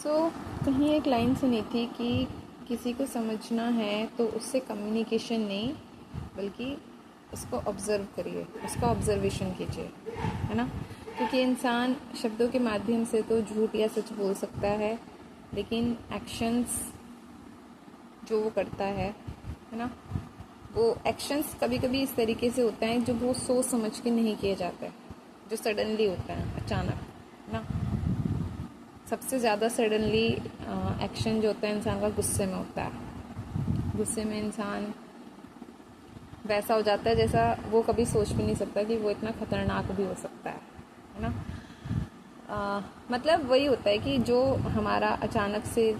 कहीं एक लाइन सुनी थी कि किसी को समझना है तो उससे कम्युनिकेशन नहीं बल्कि उसको ऑब्ज़र्व करिए, उसका ऑब्ज़र्वेशन कीजिए, है ना। क्योंकि इंसान शब्दों के माध्यम से तो झूठ या सच बोल सकता है, लेकिन एक्शंस जो वो करता है ना, वो एक्शंस कभी कभी इस तरीके से होते हैं जो वो सोच समझ के नहीं किए जाते, जो सडनली होते हैं, अचानक, है ना। सबसे ज़्यादा सडनली एक्शन जो होता है इंसान का गुस्से में होता है। गुस्से में इंसान वैसा हो जाता है जैसा वो कभी सोच भी नहीं सकता कि वो इतना खतरनाक भी हो सकता है ना। मतलब वही होता है कि जो हमारा अचानक से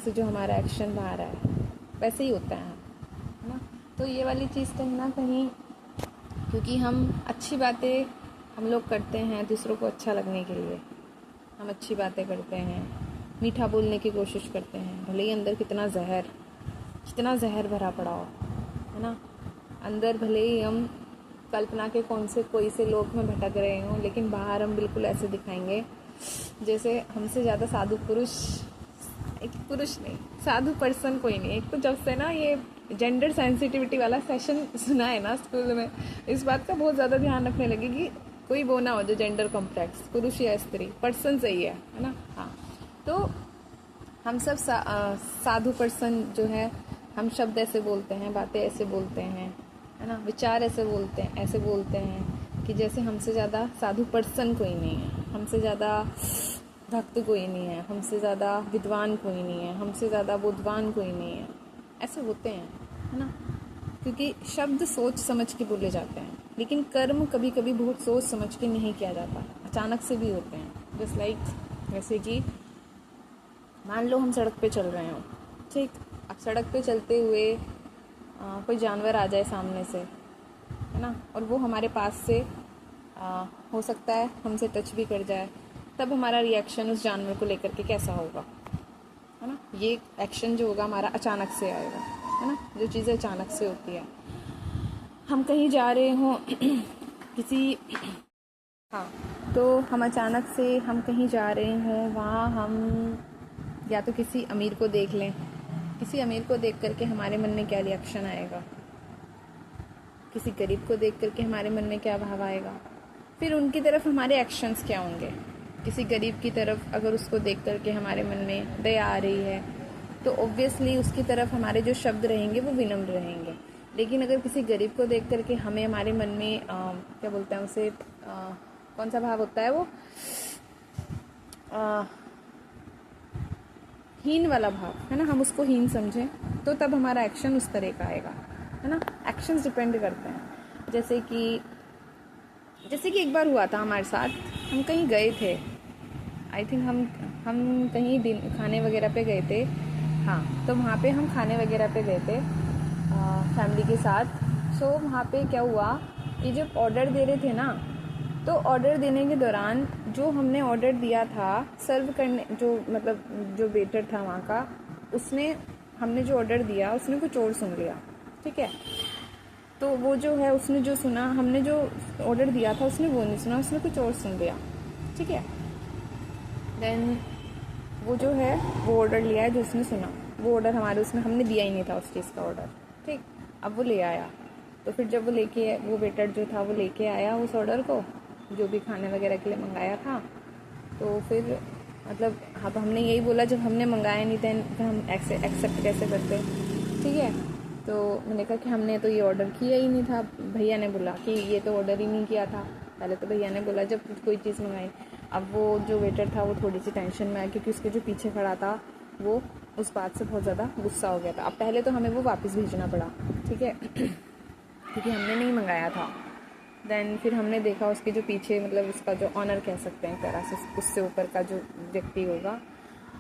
जो हमारा एक्शन बाहर है वैसे ही होता है ना। तो ये वाली चीज़ कहीं ना कहीं, क्योंकि हम अच्छी बातें हम लोग करते हैं दूसरों को अच्छा लगने के लिए, हम अच्छी बातें करते हैं, मीठा बोलने की कोशिश करते हैं, भले ही अंदर कितना जहर भरा पड़ा हो, है ना। अंदर भले ही हम कल्पना के कोई से लोक में भटक रहे हों, लेकिन बाहर हम बिल्कुल ऐसे दिखाएंगे जैसे हमसे ज़्यादा साधु पुरुष, एक पुरुष नहीं, साधु पर्सन कोई नहीं। एक तो जब से ना ये जेंडर सेंसिटिविटी वाला सेशन सुना है ना स्कूल में, इस बात का बहुत ज़्यादा ध्यान रखने लगे कि कोई वो ना हो जो जेंडर कॉम्प्लेक्स, पुरुष या स्त्री, पर्सन सही है ना। हाँ, तो हम सब साधु पर्सन जो है, हम शब्द ऐसे बोलते हैं, बातें ऐसे बोलते हैं, है ना, विचार ऐसे बोलते हैं कि जैसे हमसे ज़्यादा साधु पर्सन कोई नहीं है, हमसे ज़्यादा भक्त कोई नहीं है, हमसे ज़्यादा विद्वान कोई नहीं है, हमसे ज़्यादा बुद्धवान कोई नहीं है, ऐसे होते हैं, है ना। क्योंकि शब्द सोच समझ के बोले जाते हैं, लेकिन कर्म कभी कभी बहुत सोच समझ के नहीं किया जाता, अचानक से भी होते हैं। जस्ट लाइक जैसे कि मान लो हम सड़क पे चल रहे हो, ठीक, अब सड़क पे चलते हुए कोई जानवर आ जाए सामने से, है ना, और वो हमारे पास से हो सकता है हमसे टच भी कर जाए, तब हमारा रिएक्शन उस जानवर को लेकर के कैसा होगा, है ना। ये एक्शन जो होगा हमारा अचानक से आएगा, है ना। जो चीज़ें अचानक से होती है, हम कहीं जा रहे हों किसी, हाँ, तो हम अचानक से हम कहीं जा रहे हों, वहाँ हम या तो किसी अमीर को देख लें, किसी अमीर को देख करके हमारे मन में क्या रिएक्शन आएगा, किसी गरीब को देख करके हमारे मन में क्या भाव आएगा, फिर उनकी तरफ हमारे एक्शंस क्या होंगे। किसी गरीब की तरफ अगर उसको देख करके हमारे मन में दया आ रही है तो ऑब्वियसली उसकी तरफ हमारे जो शब्द रहेंगे वो विनम्र रहेंगे। लेकिन अगर किसी गरीब को देख करके हमें हमारे मन में क्या बोलते हैं उसे, कौन सा भाव होता है वो, हीन वाला भाव, है ना, हम उसको हीन समझें, तो तब हमारा एक्शन उस तरह का आएगा, है ना। एक्शंस डिपेंड करते हैं। जैसे कि एक बार हुआ था हमारे साथ, हम कहीं गए थे, आई थिंक हम कहीं दिन खाने वगैरह पे गए थे, हाँ, तो वहाँ पे हम खाने वगैरह पे गए थे फैमिली के साथ। सो वहाँ पे क्या हुआ कि जब ऑर्डर दे रहे थे ना, तो ऑर्डर देने के दौरान जो हमने ऑर्डर दिया था सर्व करने, जो मतलब जो वेटर था वहाँ का, उसने, हमने जो ऑर्डर दिया उसने कुछ और सुन लिया, ठीक है। तो वो जो है उसने जो सुना, हमने जो ऑर्डर दिया था उसने वो नहीं सुना, उसने कुछ और सुन लिया, ठीक है। देन वो जो है वो ऑर्डर लिया है जो उसने सुना, वो ऑर्डर हमारे उसमें हमने दिया ही नहीं था उस चीज़ का ऑर्डर, ठीक। अब वो ले आया, तो फिर जब वो वेटर जो था वो लेके आया उस ऑर्डर को, जो भी खाने वगैरह के लिए मंगाया था, तो फिर मतलब हाँ, तो हमने यही बोला जब हमने मंगाया नहीं था तो हम एक्सेप्ट कैसे करते, ठीक है। तो मैंने कहा कि हमने तो ये ऑर्डर किया ही नहीं था। भैया ने बोला कि ये तो ऑर्डर ही नहीं किया था। पहले तो भैया ने बोला जब कोई चीज़ मंगाई। अब वो जो वेटर था वो थोड़ी सी टेंशन में आया, क्योंकि उसके जो पीछे खड़ा था वो उस बात से बहुत ज़्यादा गुस्सा हो गया था। अब पहले तो हमें वो वापस भेजना पड़ा, ठीक है, क्योंकि हमने नहीं मंगाया था। देन फिर हमने देखा उसके जो पीछे, मतलब उसका जो ऑनर कह सकते हैं एक तरह से, उससे ऊपर का जो व्यक्ति होगा,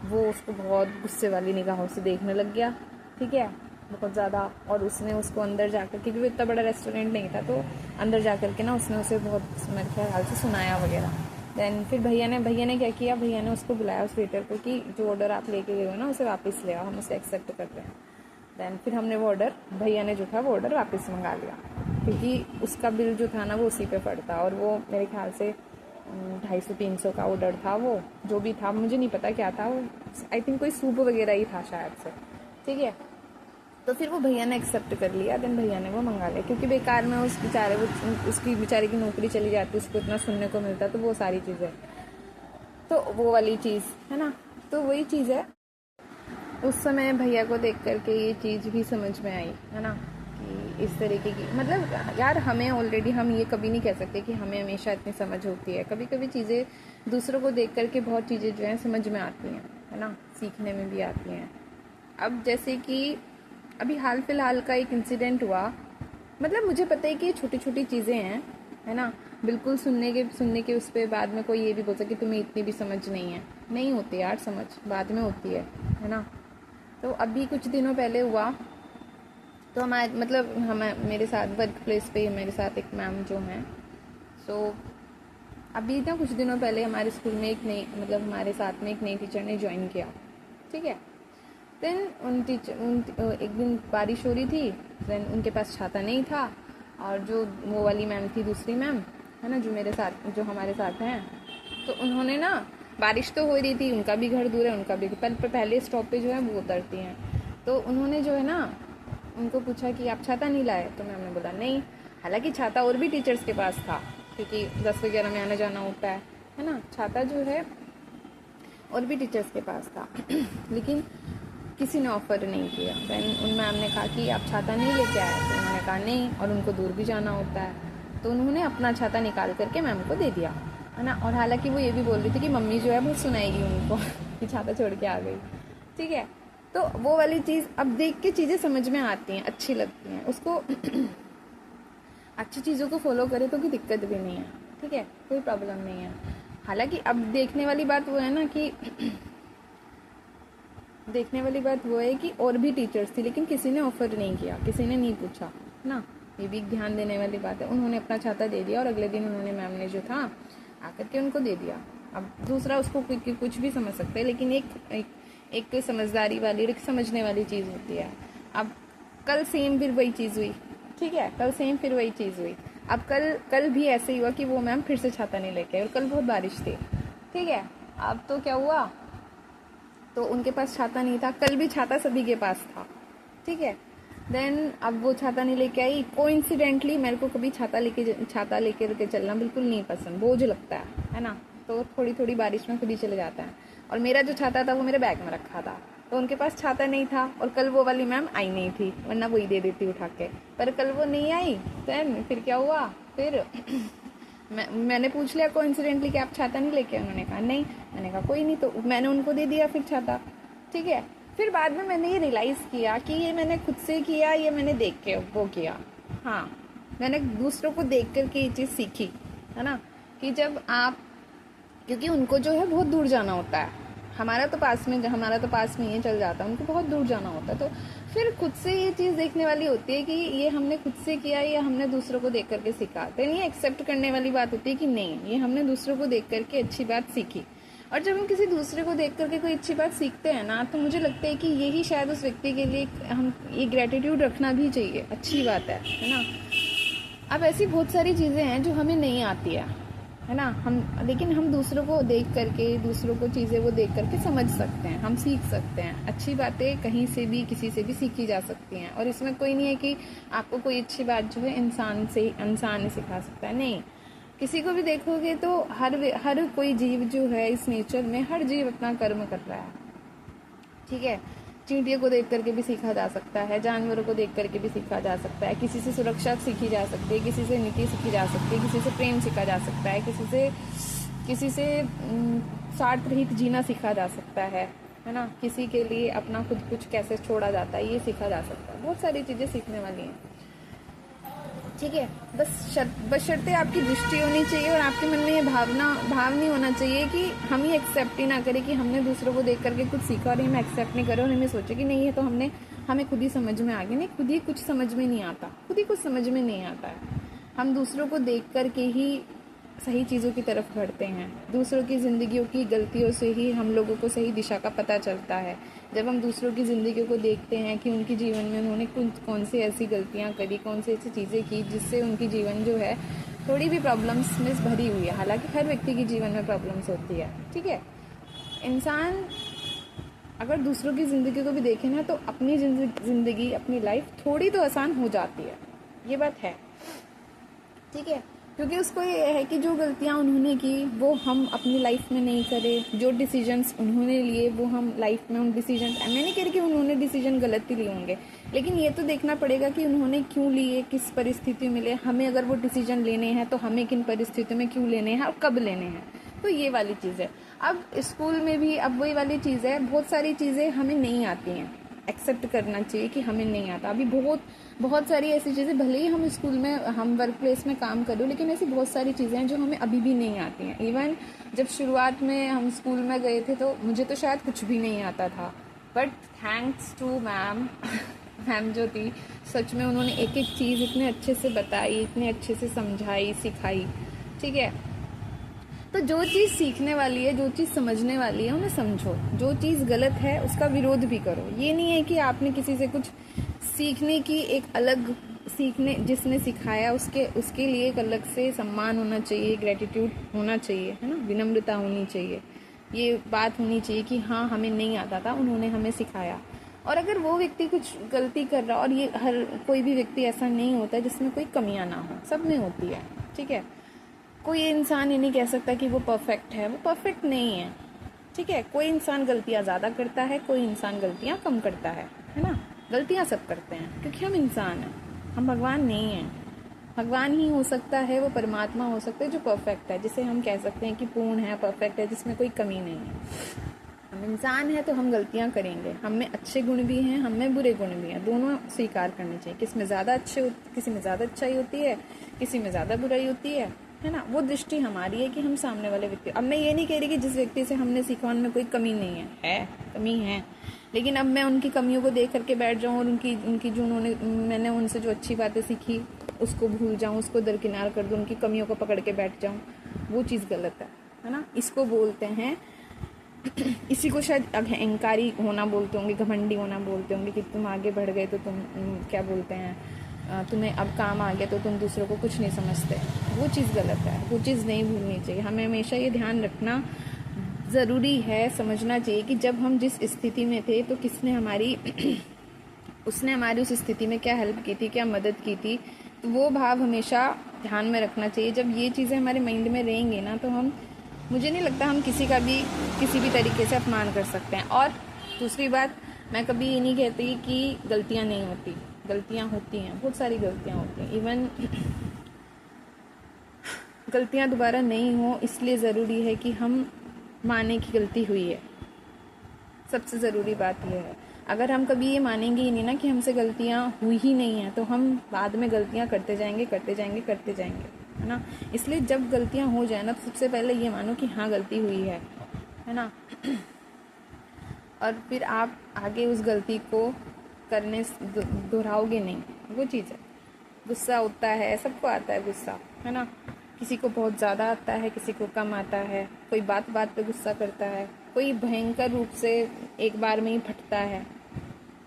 वो उसको बहुत गुस्से वाली निगाहों से देखने लग गया, ठीक है, बहुत ज़्यादा। और उसने उसको अंदर जाकर, क्योंकि वो इतना बड़ा रेस्टोरेंट नहीं था, तो अंदर जाकर के ना उसने उसे बहुत मेरे ख्याल से सुनाया वगैरह। देन फिर भैया ने क्या किया, भैया ने उसको बुलाया उस वेटर को कि जो ऑर्डर आप लेके गए हो ना उसे वापस ले आओ, हम उसे एक्सेप्ट कर रहे हैं। देन फिर हमने वो ऑर्डर, भैया ने जो था वो ऑर्डर वापस मंगा लिया, क्योंकि उसका बिल जो था ना वो उसी पे पड़ता, और वो मेरे ख्याल से 250-300 का ऑर्डर था, वो जो भी था मुझे नहीं पता क्या था वो, आई थिंक कोई सूप वगैरह ही था शायद से, ठीक है। तो फिर वो भैया ने एक्सेप्ट कर लिया, देन भैया ने वो मंगा लिया, क्योंकि बेकार में उस बेचारे वो उसकी बेचारे की नौकरी चली जाती, उसको इतना सुनने को मिलता, तो वो सारी चीज़ें, तो वो वाली चीज़ है ना। तो वही चीज़ है, उस समय भैया को देख करके ये चीज़ भी समझ में आई, है ना, कि इस तरीके की, मतलब यार हमें ऑलरेडी, हम ये कभी नहीं कह सकते कि हमें हमेशा इतनी समझ होती है, कभी कभी चीज़ें दूसरों को देख करके बहुत चीज़ें जो हैं समझ में आती हैं, है ना, सीखने में भी आती हैं। अब जैसे कि अभी हाल फिलहाल का एक इंसिडेंट हुआ, मतलब मुझे पता है कि ये छोटी छोटी चीज़ें हैं, है ना, बिल्कुल सुनने के उस पर बाद में कोई ये भी बोल सके कि तुम्हें इतनी भी समझ नहीं है, नहीं होती यार, समझ बाद में होती है ना। तो अभी कुछ दिनों पहले हुआ, तो हमारे मतलब हम मेरे साथ वर्क प्लेस पे मेरे साथ एक मैम जो हैं, सो अभी ना कुछ दिनों पहले हमारे स्कूल में एक नई, मतलब हमारे साथ में एक नई टीचर ने ज्वाइन किया, ठीक है। देन एक दिन बारिश हो रही थी, देन उनके पास छाता नहीं था, और जो वो वाली मैम थी, दूसरी मैम है ना, जो मेरे साथ, जो हमारे साथ हैं, तो उन्होंने ना, बारिश तो हो रही थी, उनका भी घर दूर है, उनका भी पहले स्टॉप पे जो है वो उतरती हैं, तो उन्होंने जो है ना उनको पूछा कि आप छाता नहीं लाए, तो मैम ने बोला नहीं। हालांकि छाता और भी टीचर्स के पास था, क्योंकि 10 वगैरह में आना जाना होता है ना, छाता जो है और भी टीचर्स के पास था लेकिन किसी ने ऑफ़र नहीं किया। दैन उन मैम ने कहा कि आप छाता नहीं लेके आए, तो उन्होंने कहा नहीं, और उनको दूर भी जाना होता है, तो उन्होंने अपना छाता निकाल करके मैम को दे दिया, है ना। और हालांकि वो ये भी बोल रही थी कि मम्मी जो है बहुत सुनाएगी उनको कि छाता छोड़ के आ गई, ठीक है। तो वो वाली चीज़, अब देख के चीज़ें समझ में आती हैं, अच्छी लगती हैं, उसको अच्छी चीज़ों को फॉलो करे तो कोई दिक्कत भी नहीं है, ठीक है, कोई प्रॉब्लम नहीं है। हालांकि अब देखने वाली बात वो है ना कि देखने वाली बात वो है कि और भी टीचर्स थी, लेकिन किसी ने ऑफर नहीं किया, किसी ने नहीं पूछा ना, ये भी ध्यान देने वाली बात है। उन्होंने अपना छाता दे दिया, और अगले दिन उन्होंने मैम ने जो था आकर के उनको दे दिया। अब दूसरा उसको कुछ भी समझ सकते हैं, लेकिन एक समझदारी वाली, एक समझने वाली चीज़ होती है। अब कल सेम फिर वही चीज़ हुई, ठीक है, कल सेम फिर वही चीज़ हुई। अब कल भी ऐसे ही हुआ कि वो मैम फिर से छाता नहीं लेके आए, और कल बहुत बारिश थी, ठीक है। अब तो क्या हुआ, तो उनके पास छाता नहीं था, कल भी छाता सभी के पास था, ठीक है। देन अब वो छाता नहीं लेके आई, कोइंसिडेंटली मेरे को कभी छाता लेके चलना बिल्कुल नहीं पसंद, बोझ लगता है ना, तो थोड़ी थोड़ी बारिश में खुद ही चले जाता है। और मेरा जो छाता था वो मेरे बैग में रखा था, तो उनके पास छाता नहीं था, और कल वो वाली मैम आई नहीं थी, वरना वही दे देती उठा के, पर कल वो नहीं आई। देन फिर क्या हुआ, फिर मैंने पूछ लिया कोइंसिडेंटली कि आप छाता नहीं लेके, उन्होंने कहा नहीं। मैंने कहा कोई नहीं, तो मैंने उनको दे दिया फिर छाता, ठीक है। फिर बाद में मैंने ये रियलाइज़ किया कि ये मैंने खुद से किया, ये मैंने देख के वो किया, हाँ, मैंने दूसरों को देख करके ये चीज़ सीखी, है ना, कि जब आप, क्योंकि उनको जो है बहुत दूर जाना होता है, हमारा तो पास में ही चल जाता है, उनको बहुत दूर जाना होता है, तो फिर खुद से ये चीज़ देखने वाली होती है कि ये हमने खुद से किया या हमने दूसरों को देख करके सीखा। तो ये एक्सेप्ट करने वाली बात होती है कि नहीं, ये हमने दूसरों को देख करके अच्छी बात सीखी। और जब हम किसी दूसरे को देख करके कोई अच्छी बात सीखते हैं ना, तो मुझे लगता है कि यही शायद उस व्यक्ति के लिए हम ये ग्रेटिट्यूड रखना भी चाहिए, अच्छी बात है ना। अब ऐसी बहुत सारी चीज़ें हैं जो हमें नहीं आती है ना, लेकिन हम दूसरों को देख करके, दूसरों को चीज़ें वो देख करके समझ सकते हैं, हम सीख सकते हैं। अच्छी बातें कहीं से भी, किसी से भी सीखी जा सकती हैं, और इसमें कोई नहीं है कि आपको कोई अच्छी बात जो है इंसान ही सिखा सकता है, नहीं। किसी को भी देखोगे तो हर कोई जीव जो है इस नेचर में, हर जीव अपना कर्म कर रहा है, ठीक है। चींटियों को देख करके भी सीखा जा सकता है, जानवरों को देख करके भी सीखा जा सकता है, किसी से सुरक्षा सीखी जा सकती है, किसी से नीति सीखी जा सकती है, किसी से प्रेम सीखा जा सकता है, किसी से स्वार्थ रहित जीना सीखा जा सकता है ना, किसी के लिए अपना खुद कुछ कैसे छोड़ा जाता है ये सीखा जा सकता है। बहुत सारी चीज़ें सीखने वाली हैं, ठीक है। बशर्ते आपकी दृष्टि होनी चाहिए, और आपके मन में ये भाव नहीं होना चाहिए कि हम ही एक्सेप्ट ही ना करें कि हमने दूसरों को देख करके कुछ सीखा और हम एक्सेप्ट नहीं करें, और हमें सोचे कि नहीं, ये तो हमें खुद ही समझ में आ गया। नहीं, खुद ही कुछ समझ में नहीं आता, खुद ही कुछ समझ में नहीं आता है। हम दूसरों को देख करके ही सही चीज़ों की तरफ बढ़ते हैं, दूसरों की ज़िंदगियों की गलतियों से ही हम लोगों को सही दिशा का पता चलता है। जब हम दूसरों की ज़िंदगियों को देखते हैं कि उनके जीवन में उन्होंने कौन सी ऐसी गलतियां करी, कौन सी ऐसी चीज़ें की जिससे उनकी जीवन जो है थोड़ी भी प्रॉब्लम्स में भरी हुई है। हालांकि हर व्यक्ति के जीवन में प्रॉब्लम्स होती है, ठीक है। इंसान अगर दूसरों की ज़िंदगी को भी देखे ना, तो अपनी ज़िंदगी, अपनी लाइफ थोड़ी तो आसान हो जाती है, ये बात है, ठीक है। क्योंकि उसको ये है कि जो गलतियाँ उन्होंने की वो हम अपनी लाइफ में नहीं करें, जो डिसीजंस उन्होंने लिए वो हम लाइफ में उन डिसीजन, मैं नहीं कह रही कि उन्होंने डिसीजन गलत ही लिए होंगे, लेकिन ये तो देखना पड़ेगा कि उन्होंने क्यों लिए, किस परिस्थिति में लिए, हमें अगर वो डिसीजन लेने हैं तो हमें किन परिस्थितियों में क्यों लेने हैं और कब लेने हैं। तो ये वाली चीज़ है। अब स्कूल में भी अब वही वाली चीज़ है, बहुत सारी चीज़ें हमें नहीं आती हैं, एक्सेप्ट करना चाहिए कि हमें नहीं आता। अभी बहुत सारी ऐसी चीज़ें, भले ही हम स्कूल में, हम वर्क प्लेस में काम करो, लेकिन ऐसी बहुत सारी चीज़ें हैं जो हमें अभी भी नहीं आती हैं। इवन जब शुरुआत में हम स्कूल में गए थे तो मुझे तो शायद कुछ भी नहीं आता था, but thanks to ma'am ma'am जो थी, सच में उन्होंने एक एक चीज़ इतने अच्छे से बताई, इतने अच्छे से समझाई, सिखाई, ठीक है। तो जो चीज़ सीखने वाली है, जो चीज़ समझने वाली है, उन्हें समझो। जो चीज़ गलत है उसका विरोध भी करो। ये नहीं है कि आपने किसी से कुछ सीखने की एक अलग, सीखने जिसने सिखाया उसके लिए एक अलग से सम्मान होना चाहिए, ग्रेटिट्यूड होना चाहिए, है ना, विनम्रता होनी चाहिए, ये बात होनी चाहिए कि हाँ हमें नहीं आता था, उन्होंने हमें सिखाया। और अगर वो व्यक्ति कुछ गलती कर रहा, और ये हर कोई भी व्यक्ति ऐसा नहीं होता जिसमें कोई कमियां ना हो, सब में होती है, ठीक है। कोई इंसान ये नहीं कह सकता कि वो परफेक्ट है, वो परफेक्ट नहीं है, ठीक है। कोई इंसान गलतियां ज़्यादा करता है, कोई इंसान गलतियां कम करता है ना। गलतियां सब करते हैं क्योंकि हम इंसान हैं, हम भगवान नहीं हैं। भगवान ही हो सकता है, वो परमात्मा हो सकता है जो परफेक्ट है, जिसे हम कह सकते हैं कि पूर्ण है, परफेक्ट है, जिसमें कोई कमी नहीं है। हम इंसान हैं तो हम गलतियां करेंगे, हम में अच्छे गुण भी हैं, हम में बुरे गुण भी हैं, दोनों स्वीकार करने चाहिए। किसी में ज़्यादा किसी में ज़्यादा अच्छाई होती है, किसी में ज़्यादा बुराई होती है ना। वो दृष्टि हमारी है कि हम सामने वाले व्यक्ति, अब मैं ये नहीं कह रही कि जिस व्यक्ति से हमने सीखा उनमें कोई कमी नहीं है कमी है, लेकिन अब मैं उनकी कमियों को देख करके बैठ जाऊँ और उनकी जो मैंने उनसे जो अच्छी बातें सीखी उसको भूल जाऊँ, उसको दरकिनार कर दूँ, उनकी कमियों को पकड़ के बैठ जाऊँ, वो चीज़ गलत है ना। इसको बोलते हैं इसी को शायद अहंकारी होना बोलते होंगे, घमंडी होना बोलते होंगे, कि तुम आगे बढ़ गए तो तुम क्या बोलते हैं, तुम्हें अब काम आ गया तो तुम दूसरों को कुछ नहीं समझते। वो चीज़ गलत है, वो चीज़ नहीं भूलनी चाहिए। हमें हमेशा ये ध्यान रखना ज़रूरी है, समझना चाहिए कि जब हम जिस स्थिति में थे तो किसने हमारी उसने हमारी उस स्थिति में क्या हेल्प की थी, क्या मदद की थी, तो वो भाव हमेशा ध्यान में रखना चाहिए। जब ये चीज़ें हमारे माइंड में रहेंगी ना, तो मुझे नहीं लगता हम किसी का भी किसी भी तरीके से अपमान कर सकते हैं। और दूसरी बात, मैं कभी ये नहीं कहती कि गलतियाँ नहीं होती, गलतियाँ होती हैं, बहुत सारी गलतियाँ होती हैं। इवन गलतियाँ दोबारा नहीं हो, इसलिए ज़रूरी है कि हम माने कि गलती हुई है। सबसे ज़रूरी बात यह है, अगर हम कभी ये मानेंगे ही नहीं ना कि हमसे गलतियाँ हुई ही नहीं हैं, तो हम बाद में गलतियाँ करते जाएंगे, है ना। इसलिए जब गलतियाँ हो जाए ना, तो सबसे पहले ये मानो कि हाँ गलती हुई है ना। और फिर आप आगे उस गलती को करने दोहराओगे नहीं, वो चीज़ है। गुस्सा होता है, सबको आता है गुस्सा, है ना। किसी को बहुत ज़्यादा आता है, किसी को कम आता है। कोई बात बात पे गुस्सा करता है, कोई भयंकर रूप से एक बार में ही फटता है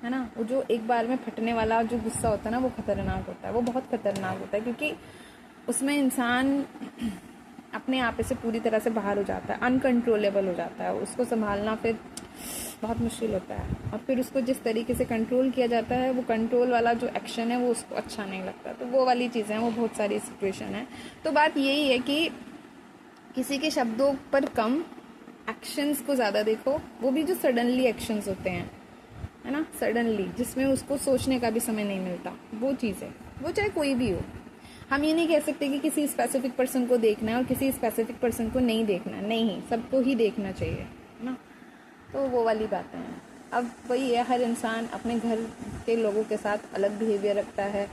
ना। वो जो एक बार में फटने वाला जो गुस्सा होता है ना, वो खतरनाक होता है, वो बहुत खतरनाक होता है, क्योंकि उसमें इंसान अपने आप से पूरी तरह से बाहर हो जाता है, अनकंट्रोलेबल हो जाता है। उसको संभालना फिर बहुत मुश्किल होता है, और फिर उसको जिस तरीके से कंट्रोल किया जाता है, वो कंट्रोल वाला जो एक्शन है वो उसको अच्छा नहीं लगता। तो वो वाली चीज़ें हैं, वो बहुत सारी सिचुएशन है। तो बात यही है कि किसी के शब्दों पर कम, एक्शंस को ज़्यादा देखो, वो भी जो सडनली एक्शंस होते हैं, है ना, सडनली, जिसमें उसको सोचने का भी समय नहीं मिलता, वो चीज़ है। वो चाहे कोई भी हो, हम ये नहीं कह सकते कि किसी स्पेसिफिक पर्सन को देखना है और किसी स्पेसिफिक पर्सन को नहीं देखना, नहीं, सबको ही देखना चाहिए, है ना। तो वो वाली बातें हैं। अब वही है, हर इंसान अपने घर के लोगों के साथ अलग बिहेवियर रखता है,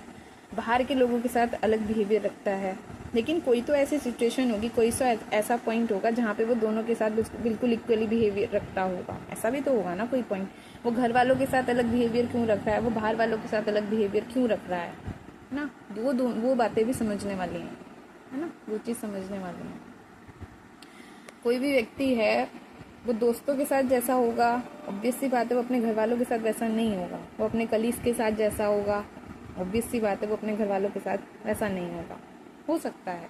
बाहर के लोगों के साथ अलग बिहेवियर रखता है, लेकिन कोई तो ऐसी सिचुएशन होगी, कोई तो ऐसा पॉइंट होगा जहाँ पे वो दोनों के साथ बिल्कुल इक्वली बिहेवियर रखता होगा। ऐसा भी तो होगा ना कोई पॉइंट, वो घर वालों के साथ अलग बिहेवियर क्यों रख रहा है, वो बाहर वालों के साथ अलग बिहेवियर क्यों रख रहा है ना। वो बातें भी समझने वाली हैं, है ना, वो चीज़ समझने वाली है। कोई भी व्यक्ति है, वो दोस्तों के साथ जैसा होगा, ऑब्वियस सी बात है वो अपने घर वालों के साथ वैसा नहीं होगा। वो अपने कलीग्स के साथ जैसा होगा, ऑब्वियस सी बात है वो अपने घर वालों के साथ वैसा नहीं होगा, हो सकता है।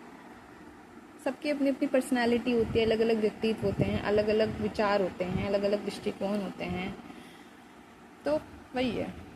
सबकी अपनी अपनी पर्सनालिटी होती है, अलग अलग व्यक्तित्व होते हैं, अलग अलग विचार होते हैं, अलग अलग दृष्टिकोण होते हैं, तो वही है।